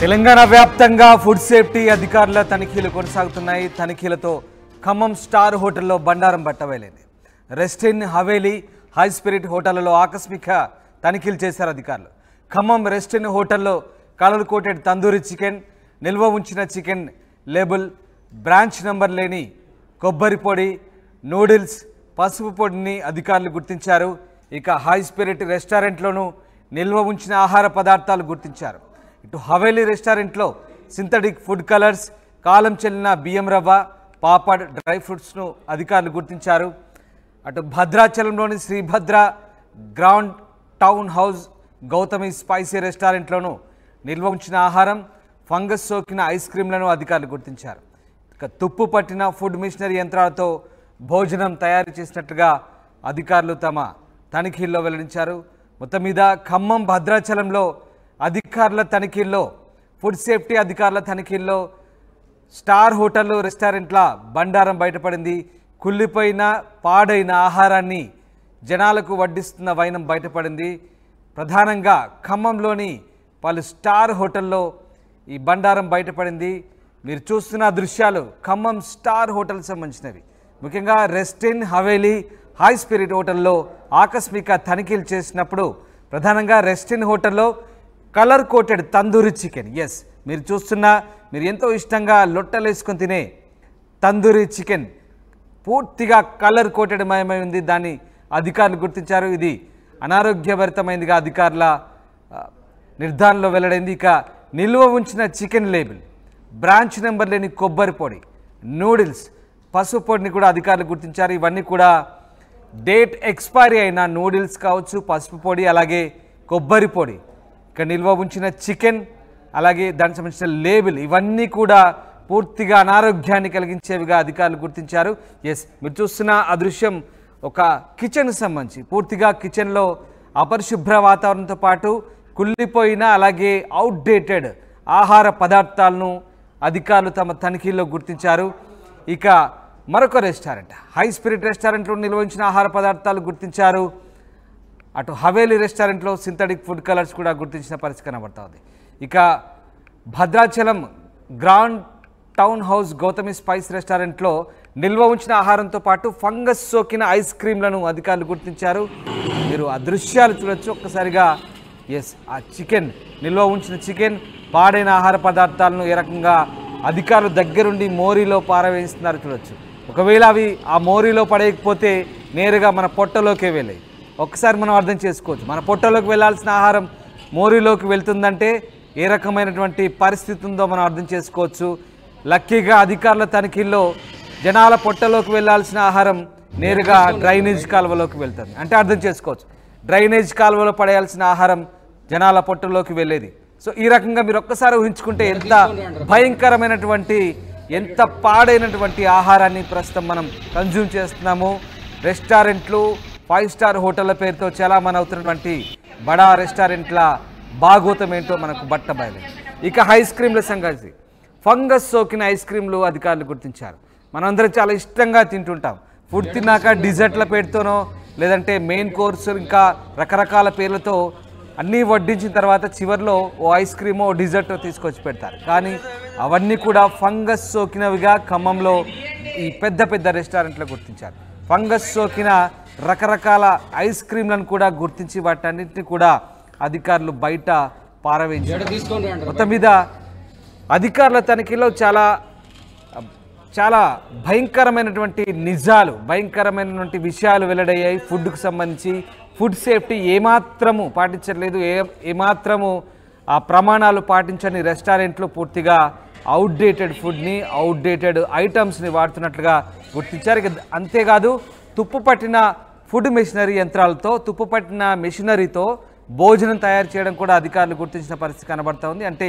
తెలంగాణ వ్యాప్తంగా food safety అధికారుల తనిఖీలు కొనసాగుతున్నాయి. తనిఖీలతో ఖమ్మం స్టార్ హోటల్లో బండారం బట్టబయలైంది. Rest in Haveli, high spirit హోటళ్లలో ఆకస్మిక తనిఖీలు చేశారు అధికారులు. ఖమ్మం రెస్ట్ ఇన్ హోటల్లో కలర్ కోటెడ్ తందూరి చికెన్, నిల్వ ఉంచిన చికెన్ లేబుల్, బ్రాంచ్ నంబర్ లేని కొబ్బరి పొడి, నూడిల్స్, పసుపు పొడిని అధికారులు గుర్తించారు. ఇక హై స్పిరిట్ రెస్టారెంట్లోనూ నిల్వ ఉంచిన ఆహార పదార్థాలు గుర్తించారు. ఇటు హవేలీ రెస్టారెంట్లో సింథటిక్ ఫుడ్ కలర్స్, కాలం చెల్లిన బియ్యం రవ్వ, పాపడ్, డ్రై ఫ్రూట్స్ను అధికారులు గుర్తించారు. అటు భద్రాచలంలోని Sribhadra ground town house Gautami spicy రెస్టారెంట్లోనూ నిల్వ ఉంచిన ఆహారం, ఫంగస్ సోకిన ఐస్ క్రీంలను అధికారులు గుర్తించారు. ఇక తుప్పు పట్టిన ఫుడ్ మిషనరీ యంత్రాలతో భోజనం తయారు చేసినట్టుగా అధికారులు తమ తనిఖీల్లో వెల్లడించారు. మొత్తం మీద ఖమ్మం భద్రాచలంలో అధికారుల తనిఖీల్లో, ఫుడ్ సేఫ్టీ అధికారుల తనిఖీల్లో స్టార్ హోటళ్ళు, రెస్టారెంట్ల బండారం బయటపడింది. కుళ్ళిపోయిన పాడైన ఆహారాన్ని జనాలకు వడ్డిస్తున్న వైనం బయటపడింది. ప్రధానంగా ఖమ్మంలోని పలు స్టార్ హోటల్లో ఈ బండారం బయటపడింది. మీరు చూస్తున్న దృశ్యాలు ఖమ్మం స్టార్ హోటల్కి సంబంధించినవి. ముఖ్యంగా rest in Haveli, high spirit హోటల్లో ఆకస్మిక తనిఖీలు చేసినప్పుడు ప్రధానంగా రెస్ట్ ఇన్ హోటల్లో colour coated tandoori chicken, yes మీరు చూస్తున్న, మీరు ఎంతో ఇష్టంగా లొట్టలేసుకొని తినే తందూరి చికెన్ పూర్తిగా కలర్ కోటెడ్ మయమై ఉంది. దాన్ని అధికారులు గుర్తించారు. ఇది అనారోగ్యభరితమైనదిగా అధికారుల నిర్ధారణలో వెల్లడైంది. ఇక నిల్వ ఉంచిన చికెన్ లేబుల్, బ్రాంచ్ నెంబర్ లేని కొబ్బరి పొడి, నూడిల్స్, పసుపు పొడిని కూడా అధికారులు గుర్తించారు. ఇవన్నీ కూడా డేట్ ఎక్స్పైరీ అయిన నూడిల్స్ కావచ్చు, పసుపు పొడి, అలాగే కొబ్బరి పొడి, ఇక నిల్వ ఉంచిన చికెన్, అలాగే దానికి సంబంధించిన లేబుల్, ఇవన్నీ కూడా పూర్తిగా అనారోగ్యాన్ని కలిగించేవిగా అధికారులు గుర్తించారు. ఎస్ మీరు చూస్తున్న ఆ దృశ్యం ఒక కిచెన్కి సంబంధించి, పూర్తిగా కిచెన్లో అపరిశుభ్ర వాతావరణంతో పాటు కుళ్ళిపోయిన అలాగే అవుట్డేటెడ్ ఆహార పదార్థాలను అధికారులు తమ తనిఖీల్లో గుర్తించారు. ఇక మరొక రెస్టారెంట్, హై స్పిరిట్ రెస్టారెంట్లో నిల్వ ఉంచిన ఆహార పదార్థాలు గుర్తించారు. అటు హవేలీ రెస్టారెంట్లో సింథటిక్ ఫుడ్ కలర్స్ కూడా గుర్తించిన పరిస్థితి కనబడుతుంది. ఇక Bhadrachalam ground town house Gautami spice రెస్టారెంట్లో నిల్వ ఉంచిన ఆహారంతో పాటు ఫంగస్ సోకిన ఐస్ క్రీంలను అధికారులు గుర్తించారు. మీరు ఆ దృశ్యాలు చూడొచ్చు ఒక్కసారిగా. ఎస్ ఆ చికెన్, నిల్వ ఉంచిన చికెన్, పాడైన ఆహార పదార్థాలను ఏ రకంగా అధికారులు దగ్గరుండి మోరీలో పారవేస్తున్నారు చూడొచ్చు. ఒకవేళ అవి ఆ మోరీలో పడేయకపోతే నేరుగా మన పొట్టలోకే వెళ్ళాయి. ఒక్కసారి మనం అర్థం చేసుకోవచ్చు, మన పొట్టలోకి వెళ్ళాల్సిన ఆహారం మోరీలోకి వెళ్తుందంటే ఏ రకమైనటువంటి పరిస్థితి ఉందో మనం అర్థం చేసుకోవచ్చు. లక్కీగా అధికారుల తనిఖీల్లో జనాల పొట్టలోకి వెళ్ళాల్సిన ఆహారం నేరుగా డ్రైనేజ్ కాలువలోకి వెళ్తుంది. అంటే అర్థం చేసుకోవచ్చు, డ్రైనేజ్ కాలువలో పడేయాల్సిన ఆహారం జనాల పొట్టలోకి వెళ్ళేది. సో ఈ రకంగా మీరు ఒక్కసారి ఊహించుకుంటే ఎంత భయంకరమైనటువంటి, ఎంత పాడైనటువంటి ఆహారాన్ని ప్రస్తుతం మనం కన్జ్యూమ్ చేస్తున్నాము. రెస్టారెంట్లు, 5 స్టార్ హోటళ్ల పేరుతో చాలామంది అవుతున్నటువంటి బడా రెస్టారెంట్ల భాగోతం ఏంటో మనకు బట్టబయలు. ఇక ఐస్ క్రీంల సంగతి, ఫంగస్ సోకిన ఐస్ క్రీంలు అధికారులు గుర్తించారు. మనందరం చాలా ఇష్టంగా తింటుంటాం. ఫుడ్ తిన్నాక డిజర్ట్ల పేరుతోనో లేదంటే మెయిన్ కోర్సు ఇంకా రకరకాల పేర్లతో అన్నీ వడ్డించిన తర్వాత చివరిలో ఓ ఐస్ క్రీమో డిజర్ట్ తీసుకొచ్చి పెడతారు. కానీ అవన్నీ కూడా ఫంగస్ సోకినవిగా ఖమ్మంలో ఈ పెద్ద పెద్ద రెస్టారెంట్లో గుర్తించారు. ఫంగస్ సోకిన రకరకాల ఐస్ క్రీంలను కూడా గుర్తించి వాటన్నింటినీ కూడా అధికారులు బయట పారవేయించారు. మొత్తం మీద అధికారుల తనిఖీలో చాలా భయంకరమైనటువంటి నిజాలు, భయంకరమైనటువంటి విషయాలు వెల్లడయ్యాయి. ఫుడ్కు సంబంధించి ఫుడ్ సేఫ్టీ ఏమాత్రము పాటించట్లేదు, ఏమాత్రము ఆ ప్రమాణాలు పాటించని రెస్టారెంట్లు పూర్తిగా అవుట్డేటెడ్ ఫుడ్ని, అవుట్డేటెడ్ ఐటమ్స్ని వాడుతున్నట్లుగా గుర్తించారు. అంతేకాదు తుప్పు పట్టిన ఫుడ్ మెషినరీ యంత్రాలతో, తుప్పు పట్టిన మెషినరీతో భోజనం తయారు చేయడం కూడా అధికారులు గుర్తించిన పరిస్థితి కనబడుతూ ఉంది. అంటే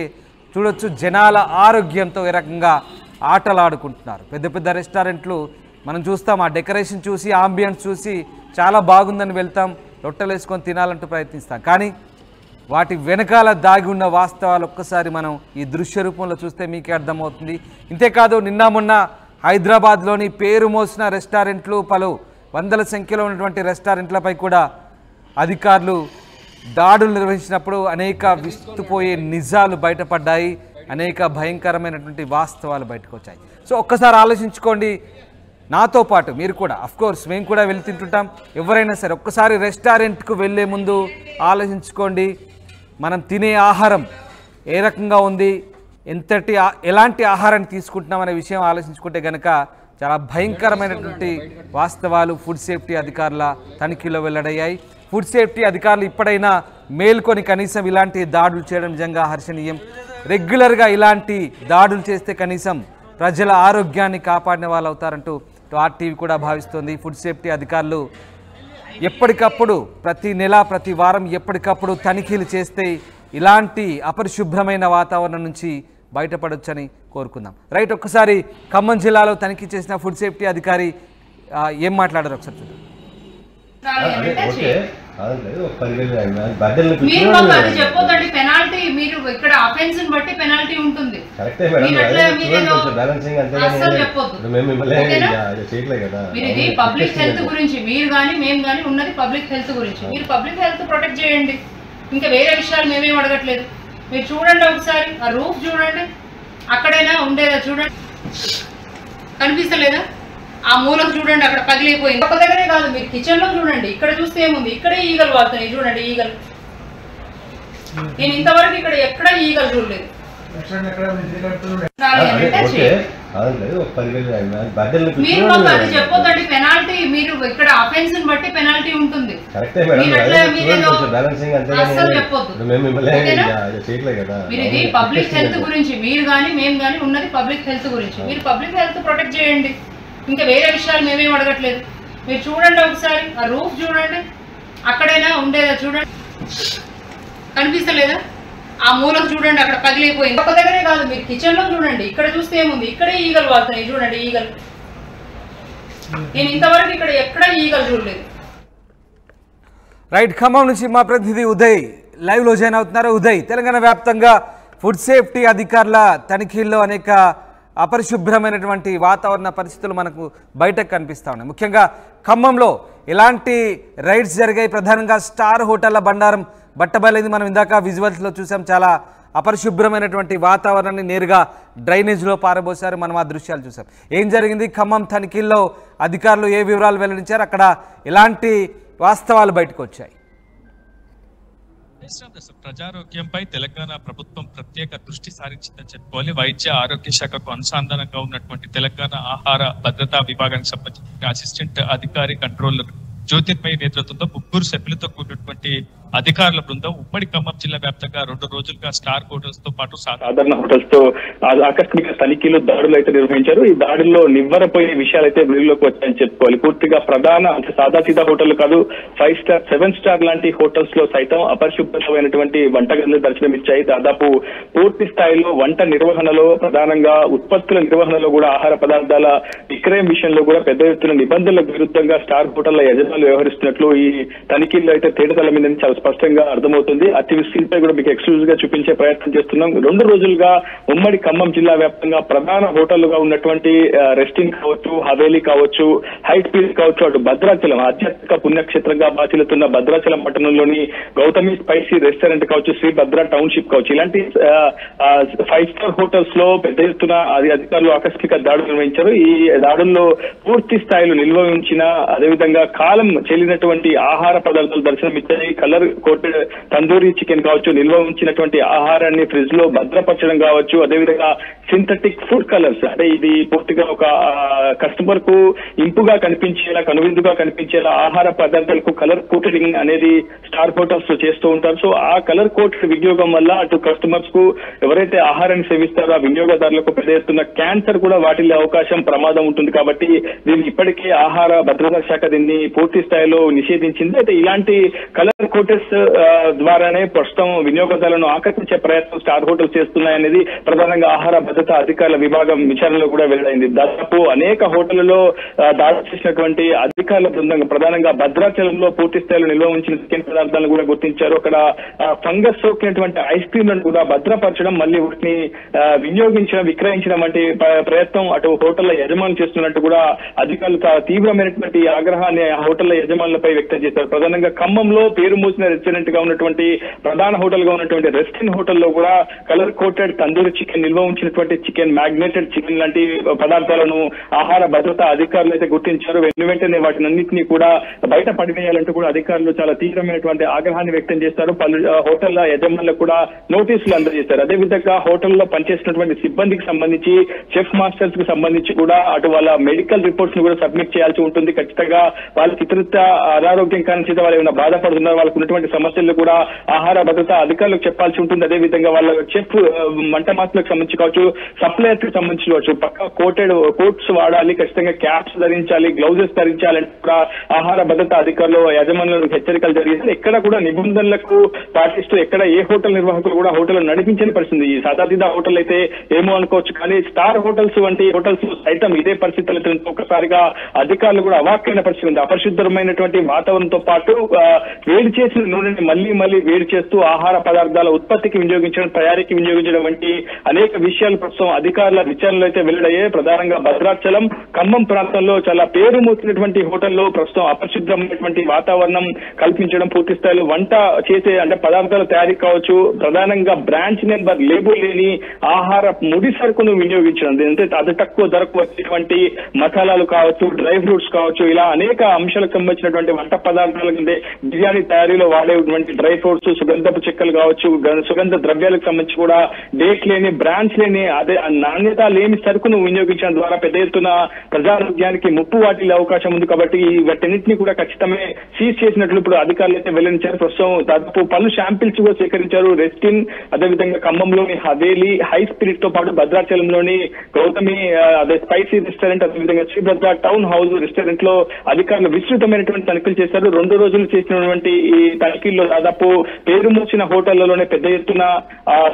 చూడొచ్చు, జనాల ఆరోగ్యంతో ఏ రకంగా ఆటలాడుకుంటున్నారు. పెద్ద పెద్ద రెస్టారెంట్లు మనం చూస్తాం, ఆ డెకరేషన్ చూసి, ఆంబియన్స్ చూసి చాలా బాగుందని వెళ్తాం, రొట్టెలేసుకొని తినాలంటూ ప్రయత్నిస్తాం. కానీ వాటి వెనకాల దాగి ఉన్న వాస్తవాలు ఒక్కసారి మనం ఈ దృశ్య రూపంలో చూస్తే మీకే అర్థమవుతుంది. ఇంతేకాదు నిన్న మొన్న హైదరాబాద్లోని పేరు మోసిన రెస్టారెంట్లు, పలు వందల సంఖ్యలో ఉన్నటువంటి రెస్టారెంట్లపై కూడా అధికారులు దాడులు నిర్వహించినప్పుడు అనేక విస్తుపోయే నిజాలు బయటపడ్డాయి, అనేక భయంకరమైనటువంటి వాస్తవాలు బయటకు వచ్చాయి. సో ఒక్కసారి ఆలోచించుకోండి, నాతో పాటు మీరు కూడా. అఫ్కోర్స్ మేము కూడా వెళ్ళి తింటుంటాం, ఎవరైనా సరే ఒక్కసారి రెస్టారెంట్కు వెళ్ళే ముందు ఆలోచించుకోండి, మనం తినే ఆహారం ఏ రకంగా ఉంది, ఎలాంటి ఆహారాన్ని తీసుకుంటున్నాం అనే విషయం ఆలోచించుకుంటే కనుక చాలా భయంకరమైనటువంటి వాస్తవాలు ఫుడ్ సేఫ్టీ అధికారుల తనిఖీలో వెల్లడయ్యాయి. ఫుడ్ సేఫ్టీ అధికారులు ఇప్పుడైనా మేల్కొని కనీసం ఇలాంటి దాడులు చేయడం నిజంగా హర్షణీయం. రెగ్యులర్గా ఇలాంటి దాడులు చేస్తే కనీసం ప్రజల ఆరోగ్యాన్ని కాపాడిన వాళ్ళు అవుతారంటూ ఆర్టీవీ కూడా భావిస్తోంది. ఫుడ్ సేఫ్టీ అధికారులు ఎప్పటికప్పుడు ప్రతి నెల ప్రతి వారం ఎప్పటికప్పుడు తనిఖీలు చేస్తే ఇలాంటి అపరిశుభ్రమైన వాతావరణం నుంచి బయటపడొచ్చని కోరుకుందాం. రైట్, ఒక్కసారి ఖమ్మం జిల్లాలో తనిఖీ చేసిన ఫుడ్ సేఫ్టీ అధికారి ఏం మాట్లాడారు ఒకసారి చూద్దాం. చెప్పొద్దండి, పెనాల్టీ మీరు ఇక్కడ అఫెన్స్ బట్టి పెనాల్టీ ఉంటుంది. ఇది పబ్లిక్ హెల్త్ గురించి మీరు కానీ మేము కానీ ఉన్నది పబ్లిక్ హెల్త్ గురించి. మీరు పబ్లిక్ హెల్త్ ప్రొటెక్ట్ చేయండి, ఇంకా వేరే విషయాలు మేమేం అడగట్లేదు. మీరు చూడండి, ఒకసారి ఆ రూఫ్ చూడండి, అక్కడైనా ఉండేదా చూడండి, కనిపిస్తలేదా? ఆ మూలకు చూడండి, అక్కడ పగిలిపోయింది. ఒక దగ్గరే కాదు, మీరు కిచెన్ లో చూడండి, ఇక్కడ చూస్తే ఏముంది, ఇక్కడే ఈగలు వాడుతున్నాయి చూడండి, ఈగలు. నేను ఇంతవరకు ఇక్కడ ఎక్కడ ఈగలు చూడలేదు. మీరు మాకు అది చెప్పొద్దండి, పెనాల్టీ మీరు ఇక్కడ అఫెన్స్ బట్టి పెనాల్టీ ఉంటుంది. అసలు చెప్పొద్దు. మీరు ఇది పబ్లిక్ హెల్త్ గురించి మీరు కానీ మేము కానీ ఉన్నది పబ్లిక్ హెల్త్ గురించి. మీరు పబ్లిక్ హెల్త్ ప్రొటెక్ట్ చేయండి, ఇంకా వేరే విషయాలు మేమేం అడగట్లేదు. మీరు చూడండి, ఒకసారి ఆ రూఫ్ చూడండి, అక్కడైనా ఉండేదా చూడండి, కనిపిస్తలేదా? ఆ మూలకు చూడండి, అక్కడ పగిలిపోయింది. ఒక దగ్గరే కాదు, మీరు కిచెన్ లో చూడండి, ఇక్కడ చూస్తే ఏముంది, ఇక్కడే ఈగలు వాడుతున్నాయి చూడండి, ఈగలు. నేను ఇంతవరకు ఇక్కడ ఎక్కడ ఈగలు చూడలేదు. రైట్, ఖమ్మం నుంచి మా ప్రతినిధి ఉదయ్ లైవ్ లో జాయిన్ అవుతున్నారు. ఉదయ్, తెలంగాణ వ్యాప్తంగా ఫుడ్ సేఫ్టీ అధికారుల తనిఖీల్లో అనేక అపరిశుభ్రమైనటువంటి వాతావరణ పరిస్థితులు మనకు బయటకు కనిపిస్తూ ఉన్నాయి. ముఖ్యంగా ఖమ్మంలో ఎలాంటి రైడ్స్ జరిగాయి, ప్రధానంగా స్టార్ హోటళ్ల బండారం బట్టబయలైంది. మనం ఇందాక విజువల్స్లో చూసాం, చాలా అపరిశుభ్రమైనటువంటి వాతావరణాన్ని నేరుగా డ్రైనేజ్లో పారబోసారు. మనం ఆ దృశ్యాలు చూసాం. ఏం జరిగింది ఖమ్మం తనిఖీల్లో, అధికారులు ఏ వివరాలు వెల్లడించారు, అక్కడ ఎలాంటి వాస్తవాలు బయటకు వచ్చాయి? ప్రజారోగ్యంపై తెలంగాణ ప్రభుత్వం ప్రత్యేక దృష్టి సారించిందని చెప్పుకోవాలి. వైద్య ఆరోగ్య శాఖకు అనుసంధానంగా ఉన్నటువంటి తెలంగాణ ఆహార భద్రతా విభాగానికి సంబంధించిన అసిస్టెంట్ అధికారి కంట్రోలర్ జ్యోతిర్మయి నేతృత్వంలో 3 సభ్యులతో కూడినటువంటి అధికారుల బృందం ఉమ్మడి ఖమ్మం జిల్లా వ్యాప్తంగా 2 రోజులుగా స్టార్ హోటల్స్ తో పాటు సాధారణ హోటల్స్ తో ఆకస్మిక తనిఖీలు, దాడులు అయితే నిర్వహించారు. ఈ దాడుల్లో నివ్వరపోయే విషయాలు అయితే వెలుగులోకి వచ్చాయని చెప్పుకోవాలి. పూర్తిగా ప్రధాన సాదాసీదా హోటల్ కాదు, 5 స్టార్ 7 స్టార్ లాంటి హోటల్స్ లో సైతం అపరిశుభ్రమైనటువంటి వంటగదులు దర్శనమిచ్చాయి. దాదాపు పూర్తి స్థాయిలో వంట నిర్వహణలో, ప్రధానంగా ఉత్పత్తుల నిర్వహణలో కూడా, ఆహార పదార్థాల విక్రయం విషయంలో కూడా పెద్ద ఎత్తున నిబంధనలకు విరుద్ధంగా స్టార్ హోటళ్ల యజమానులు వ్యవహరిస్తున్నట్లు ఈ తనిఖీల్లో అయితే తేటతల మీద చాలా స్పష్టంగా అర్థమవుతుంది. అతి స్క్రీన్ పై కూడా మీకు ఎక్స్క్లూజివ్ గా చూపించే ప్రయత్నం చేస్తున్నాం. 2 రోజులుగా ఉమ్మడి ఖమ్మం జిల్లా వ్యాప్తంగా ప్రధాన హోటళ్లుగా ఉన్నటువంటి రెస్టింగ్ కావచ్చు, హవేలీ కావచ్చు, హైట్ పీస్ కావచ్చు, అటు భద్రాచలం ఆధ్యాత్మిక పుణ్యక్షేత్రంగా బాచిల్లుతున్న భద్రాచలం పట్టణంలోని గౌతమి స్పైసీ రెస్టారెంట్ కావచ్చు, శ్రీ భద్ర టౌన్షిప్ కావచ్చు, ఇలాంటి 5 స్టార్ హోటల్స్ లో పెద్ద ఎత్తున అధికారులు ఆకస్మిక దాడులు నిర్వహించారు. ఈ దాడుల్లో పూర్తి స్థాయిలో నిల్వ ఉంచిన, అదేవిధంగా కాలం చెల్లినటువంటి ఆహార పదార్థాలు దర్శనమిచ్చాయి. కలర్ కోటెడ్ తందూరి చికెన్ కావచ్చు, నిల్వ ఉంచినటువంటి ఆహారాన్ని ఫ్రిడ్జ్ లో భద్రపరచడం కావచ్చు, అదేవిధంగా సింథటిక్ ఫుడ్ కలర్స్, అంటే ఇది పూర్తిగా ఒక కస్టమర్ కు ఇంపుగా కనిపించేలా, కనువిందుగా కనిపించేలా ఆహార పదార్థాలకు కలర్ కోటెడింగ్ అనేది స్టార్ హోటల్స్ లో చేస్తూ ఉంటారు. సో ఆ కలర్ కోటెడ్ వినియోగం వల్ల అటు కస్టమర్స్ కు, ఎవరైతే ఆహారాన్ని సేవిస్తారో ఆ వినియోగదారులకు పెద్ద ఎత్తున క్యాన్సర్ కూడా వాటిల్లే అవకాశం, ప్రమాదం ఉంటుంది. కాబట్టి దీన్ని ఇప్పటికే ఆహార భద్రతా శాఖ దీన్ని పూర్తి స్థాయిలో నిషేధించింది. అయితే ఇలాంటి కలర్ కోటెస్ ద్వారానే ప్రస్తుతం వినియోగదారులను ఆకర్షించే ప్రయత్నం స్టార్ హోటల్స్ చేస్తున్నాయనేది ప్రధానంగా ఆహార భద్రతా అధికారుల విభాగం విచారణలో కూడా వెల్లడైంది. దాదాపు అనేక హోటళ్లలో దాడి చేసినటువంటి అధికారుల బృందం ప్రధానంగా భద్రాచలంలో పూర్తి స్థాయిలో నిల్వ ఉంచిన చికెన్ పదార్థాలను కూడా గుర్తించారు. అక్కడ ఫంగస్ సోకినటువంటి ఐస్ క్రీమ్లను కూడా భద్రపరచడం, మళ్ళీ వాటిని వినియోగించడం, విక్రయించడం వంటి ప్రయత్నం అటు హోటళ్ల యజమానులు చేస్తున్నట్టు కూడా అధికారులు తీవ్రమైనటువంటి ఆగ్రహాన్ని హోటళ్ల యజమానులపై వ్యక్తం చేశారు. ప్రధానంగా ఖమ్మంలో పేరు మోసిన రెస్టారెంట్ గా ఉన్నటువంటి ప్రధాన హోటల్ గా ఉన్నటువంటి రెస్టిన్ హోటల్లో కూడా కలర్ కోటెడ్ తందూరి చికెన్, నిల్వ ఉంచినటువంటి చికెన్, మ్యాగ్నేటెడ్ చికెన్ లాంటి పదార్థాలను ఆహార భద్రతా అధికారులు అయితే గుర్తించారు. వెంటనే వాటిని అన్నింటినీ కూడా బయట పడివేయాలంటూ కూడా అధికారులు చాలా తీవ్రమైనటువంటి ఆగ్రహాన్ని వ్యక్తం చేస్తారు. పలు హోటళ్ల యజమానులకు కూడా నోటీసులు అందజేశారు. అదేవిధంగా హోటల్లో పనిచేసినటువంటి సిబ్బందికి సంబంధించి, చెఫ్ మాస్టర్స్ కి సంబంధించి కూడా అటు వాళ్ళ మెడికల్ రిపోర్ట్స్ ని కూడా సబ్మిట్ చేయాల్సి ఉంటుంది. ఖచ్చితంగా వాళ్ళకి ఇతరత్ర అనారోగ్యం కారణం చేత వాళ్ళు ఏమైనా బాధపడుతున్నారు, వాళ్ళకు ఉన్నటువంటి సమస్యలు కూడా ఆహార భద్రతా అధికారులకు చెప్పాల్సి ఉంటుంది. అదేవిధంగా వాళ్ళ చెఫ్ వంట మాస్టర్లకు సంబంధించి కావచ్చు, సప్లయర్స్ కి సంబంధించి కావచ్చు, పక్క కోట్స్ వాడాలి, ఖచ్చితంగా క్యాప్స్ ధరించాలి, గ్లౌజెస్ ధరించాలంటే కూడా ఆహార భద్రతా అధికారులు యజమానులకు హెచ్చరికలు జరిగింది. ఎక్కడ కూడా నిబంధనలకు పాటిస్తూ ఎక్కడ ఏ హోటల్ నిర్వాహకులు కూడా హోటల్ నడిపించని పరిస్థితి. ఈ సాదాతీదా హోటల్ అయితే ఏమో అనుకోవచ్చు, కానీ స్టార్ హోటల్స్ వంటి హోటల్స్ సైతం ఇదే పరిస్థితులతో ఒక్కసారిగా అధికారులు కూడా అవాక్కైన పరిస్థితి ఉంది. అపరిశుభ్రమైనటువంటి వాతావరణంతో పాటు వేడి చేసిన నూనెని మళ్లీ వేడి చేస్తూ ఆహార పదార్థాల ఉత్పత్తికి వినియోగించడం, తయారీకి వినియోగించడం వంటి అనేక విషయాలు ప్రస్తుతం అధికారుల విచారణలో అయితే వెల్లడయ్యాయి. ప్రధానంగా భద్రాచలం, ఖమ్మం ప్రాంతంలో చాలా పేరు మోసినటువంటి హోటల్లో ప్రస్తుతం అపరిశుభ్రమైనటువంటి వాతావరణం కల్పించడం, పూర్తి స్థాయిలో వంట చేసే అంటే పదార్థాల తయారీ కావచ్చు, ప్రధానంగా బ్రాంచ్ నెంబర్ లేబుల్ లేని ఆహార ముడి సరుకును వినియోగించడం, అంటే అతి తక్కువ ధరకు వచ్చేటువంటి మసాలాలు కావచ్చు, డ్రై ఫ్రూట్స్ కావచ్చు, ఇలా అనేక అంశాలకు సంబంధించినటువంటి వంట పదార్థాల కింద బిర్యానీ తయారీలో వాడేటువంటి డ్రై ఫ్రూట్స్, సుగంధపు చెక్కలు కావచ్చు, సుగంధ ద్రవ్యాలకు సంబంధించి కూడా డేట్ లేని, బ్రాండ్స్ లేని, అదే నాణ్యత లేని సరుకును వినియోగించడం ద్వారా పెద్ద ఎత్తున ప్రజారోగ్యానికి ముప్పు వాటిల్లే అవకాశం ఉంది. కాబట్టి వీటన్నింటినీ కూడా ఖచ్చితమే సీజ్ చేసినట్లు ఇప్పుడు అధికారులు అయితే వెల్లడించారు. ప్రస్తుతం దాదాపు పలు శాంపిల్స్ కూడా సేకరించారు. రెస్టిన్, అదేవిధంగా ఖమ్మంలోని హవేలీ, హై స్పిరిట్ తో పాటు భద్రాచలంలోని గౌతమి అదే స్పైసీ రెస్టారెంట్, అదేవిధంగా శ్రీభద్ర టౌన్ హౌస్ రెస్టారెంట్ లో అధికారులు విస్తృతమైనటువంటి తనిఖీలు చేశారు. 2 రోజులు చేసినటువంటి ఈ తనిఖీల్లో దాదాపు పేరు మూసిన హోటళ్లలోనే పెద్ద ఎత్తున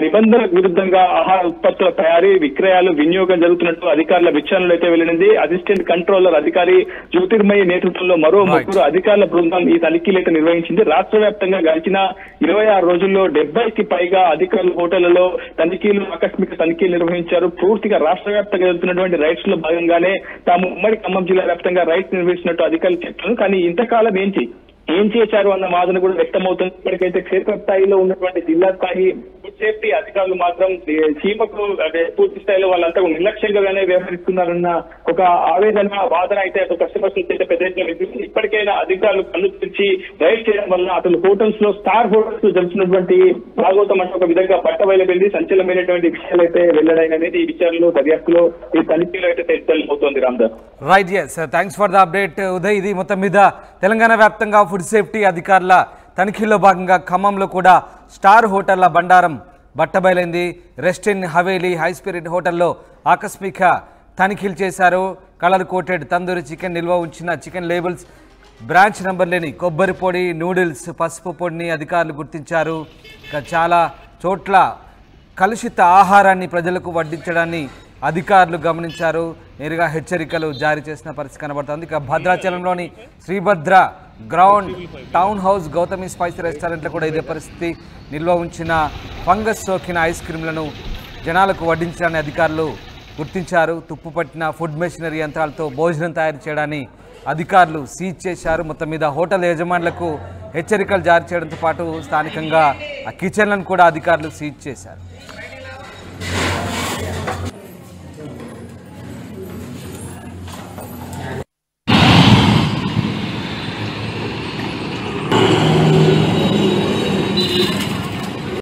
నిబంధనలకు విరుద్ధంగా ఆహార ఉత్పత్తుల తయారీ, విక్రయాలు, వినియోగం జరుగుతున్నట్టు అధికారుల విచారణలో అయితే వెళ్లింది. అసిస్టెంట్ కంట్రోలర్ అధికారి జ్యోతిర్మయి నేతృత్వంలో మరో 3 అధికారుల బృందం ఈ తనిఖీలు అయితే నిర్వహించింది. రాష్ట్ర వ్యాప్తంగా గడిచిన 26 రోజుల్లో 70కి పైగా అధికారులు హోటళ్లలో ఆకస్మిక తనిఖీలు నిర్వహించారు. పూర్తిగా రాష్ట్ర వ్యాప్తంగా జరుగుతున్నటువంటి రైడ్స్ లో భాగంగానే తాము ఉమ్మడి ఖమ్మం జిల్లా వ్యాప్తంగా రైడ్స్ నిర్వహిస్తున్నట్టు అధికారులు చెప్తున్నారు. కానీ ఇంతకాలం ఏం చేశారు అన్న వాదన కూడా వ్యక్తమవుతుంది. ఇప్పటికైతే క్షేత్రస్థాయిలో ఉన్నటువంటి జిల్లా స్థాయి ఫుడ్ సేఫ్టీ అధికారులు మాత్రం చీమకు పూర్తి స్థాయిలో వాళ్ళంతా నిర్లక్ష్యంగానే వ్యవహరిస్తున్నారన్న ఒక ఆవేదన, వాదన అయితే కస్టమర్స్ అయితే పెద్ద ఎత్తున వినిపిస్తుంది. ఇప్పటికైనా అధికారులు కళ్ళు తెరిచి రైడ్ చేయడం వల్ల అతను హోటల్స్ లో, స్టార్ హోటల్స్ లో జరుగుతున్నటువంటి భాగవతం అంటే ఒక విధంగా బట్టబయలువెళ్లి సంచలనమైనటువంటి విషయాలు అయితే వెల్లడైనది. ఈ విచారణలో, దర్యాప్తులో, ఈ తనిఖీలో అయితే తెలిసిపోతుంది. Ramdas. Right, yes, thanks for the update Uday. ఇది మొత్తం మీద తెలంగాణ వ్యాప్తంగా ఫుడ్ సేఫ్టీ అధికారుల తనిఖీల్లో భాగంగా ఖమ్మంలో కూడా స్టార్ హోటళ్ల బండారం బట్టబయలైంది. రెస్టిన్, హవేలీ, హై స్పిరిట్ హోటల్లో ఆకస్మిక తనిఖీలు చేశారు. కలర్ కోటెడ్ తందూరి చికెన్, నిల్వ ఉంచిన చికెన్ లేబుల్స్, బ్రాంచ్ నెంబర్ లేని కొబ్బరి పొడి, నూడిల్స్, పసుపు పొడిని అధికారులు గుర్తించారు. ఇక చాలా చోట్ల కలుషిత ఆహారాన్ని ప్రజలకు వడ్డించడాన్ని అధికారులు గమనించారు. నేరుగా హెచ్చరికలు జారీ చేసిన పరిస్థితి కనబడుతుంది. ఇక భద్రాచలంలోని Sribhadra ground, town house, Gautami spicy రెస్టారెంట్లో కూడా ఇదే పరిస్థితి. నిల్వ ఉంచిన ఫంగస్ సోకిన ఐస్ క్రీమ్లను జనాలకు వడ్డించడాన్ని అధికారులు గుర్తించారు. తుప్పు పట్టిన ఫుడ్ మెషినరీ యంత్రాలతో భోజనం తయారు చేయడాన్ని అధికారులు సీజ్ చేశారు. మొత్తం మీద హోటల్ యజమానులకు హెచ్చరికలు జారీ చేయడంతో పాటు స్థానికంగా ఆ కిచెన్లను కూడా అధికారులు సీజ్ చేశారు.